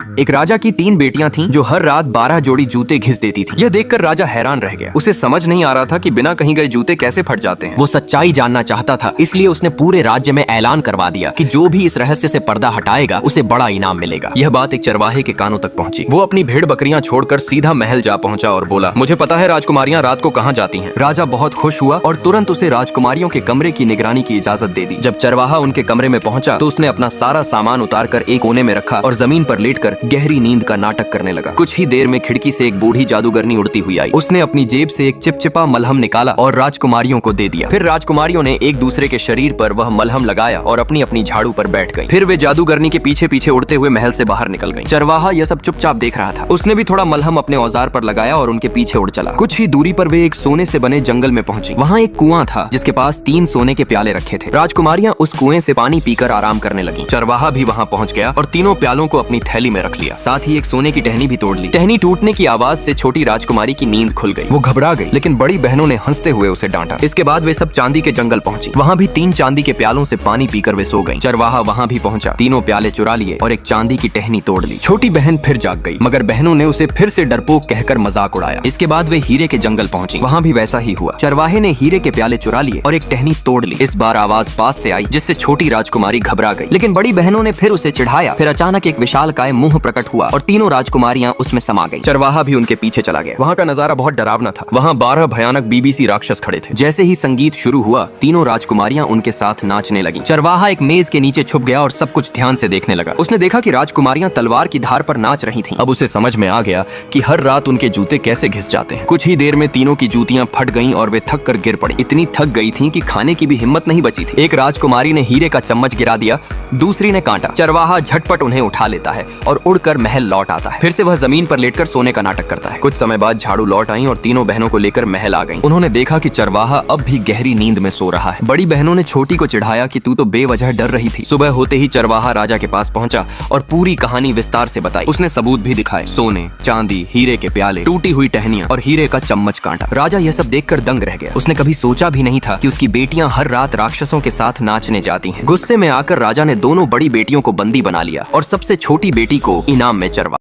एक राजा की 3 बेटियां थीं जो हर रात 12 जोड़ी जूते घिस देती थीं। यह देखकर राजा हैरान रह गया। उसे समझ नहीं आ रहा था कि बिना कहीं गए जूते कैसे फट जाते हैं। वो सच्चाई जानना चाहता था, इसलिए उसने पूरे राज्य में ऐलान करवा दिया कि जो भी इस रहस्य से पर्दा हटाएगा उसे बड़ा इनाम मिलेगा। यह बात एक चरवाहे के कानों तक पहुंची। वो अपनी भेड़ बकरियां छोड़कर सीधा महल जा पहुंचा और बोला, मुझे पता है राजकुमारियां रात को कहाँ जाती हैं। राजा बहुत खुश हुआ और तुरंत उसे राजकुमारियों के कमरे की निगरानी की इजाजत दे दी। जब चरवाहा उनके कमरे में पहुंचा तो उसने अपना सारा सामान उतार कर एक कोने में रखा और जमीन पर लेटकर गहरी नींद का नाटक करने लगा। कुछ ही देर में खिड़की से एक बूढ़ी जादूगरनी उड़ती हुई आई। उसने अपनी जेब से एक चिपचिपा मलहम निकाला और राजकुमारियों को दे दिया। फिर राजकुमारियों ने एक दूसरे के शरीर पर वह मलहम लगाया और अपनी अपनी झाड़ू पर बैठ गई। फिर वे जादूगरनी के पीछे पीछे उड़ते हुए महल से बाहर निकल गई। चरवाहा यह सब चुपचाप देख रहा था। उसने भी थोड़ा मलहम अपने औजार पर लगाया और उनके पीछे उड़ चला। कुछ ही दूरी पर वे एक सोने से बने जंगल में पहुंची। वहाँ एक कुआं था जिसके पास 3 सोने के प्याले रखे थे। राजकुमारियां उस कुएं से पानी पीकर आराम करने लगी। चरवाहा भी वहाँ पहुँच गया और तीनों प्यालों को अपनी थैली में रख लिया। साथ ही एक सोने की टहनी भी तोड़ ली। टहनी टूटने की आवाज से छोटी राजकुमारी की नींद खुल गई। वो घबरा गई, लेकिन बड़ी बहनों ने हंसते हुए उसे डांटा। इसके बाद वे सब चांदी के जंगल पहुंची। वहाँ भी 3 चांदी के प्यालों से पानी पीकर वे सो गईं। चरवाहा वहाँ भी पहुंचा, तीनों प्याले चुरा लिए और एक चांदी की टहनी तोड़ ली। छोटी बहन फिर जाग गई, मगर बहनों ने उसे फिर से डरपोक कहकर मजाक उड़ाया। इसके बाद वे हीरे के जंगल पहुंची। वहाँ भी वैसा ही हुआ। चरवाहे ने हीरे के प्याले चुरा लिए और एक टहनी तोड़ ली। इस बार आवाज पास से आई जिससे छोटी राजकुमारी घबरा गई, लेकिन बड़ी बहनों ने फिर उसे चिढ़ाया। फिर अचानक एक विशालकाय मुंह प्रकट हुआ और तीनों राजकुमारियां उसमें समा गईं। चरवाहा भी उनके पीछे चला गया। वहाँ का नजारा बहुत डरावना था। वहाँ 12 भयानक बीबीसी राक्षस खड़े थे। जैसे ही संगीत शुरू हुआ, तीनों राजकुमारियां उनके साथ नाचने लगीं। चरवाहा एक मेज के नीचे छुप गया और सब कुछ ध्यान से देखने लगा। उसने देखा कि राजकुमारियां तलवार की धार पर नाच रही थीं। अब उसे समझ में आ गया कि हर रात उनके जूते कैसे घिस जाते हैं। कुछ ही देर में तीनों की जूतियां फट गईं और वे थक कर गिर पड़ी। इतनी थक गई थीं कि खाने की भी हिम्मत नहीं बची थी। एक राजकुमारी ने हीरे का चम्मच गिरा दिया, दूसरी ने कांटा। चरवाहा झटपट उन्हें उठा लेता है और उड़कर महल लौट आता है। फिर से वह जमीन पर लेटकर सोने का नाटक करता है। कुछ समय बाद झाड़ू लौट आई और तीनों बहनों को लेकर महल आ गईं। उन्होंने देखा कि चरवाहा अब भी गहरी नींद में सो रहा है। बड़ी बहनों ने छोटी को चिढ़ाया कि तू तो बेवजह डर रही थी। सुबह होते ही चरवाहा राजा के पास पहुंचा और पूरी कहानी विस्तार से बताई। उसने सबूत भी दिखाए, सोने, चांदी, हीरे के प्याले, टूटी हुई टहनियां और हीरे का चम्मच कांटा। राजा यह सब देखकर दंग रह गया। उसने कभी सोचा भी नहीं था कि उसकी बेटियां हर रात राक्षसों के साथ नाचने जाती हैं। गुस्से में आकर राजा ने दोनों बड़ी बेटियों को बंदी बना लिया और सबसे छोटी बेटी को इनाम में चरवा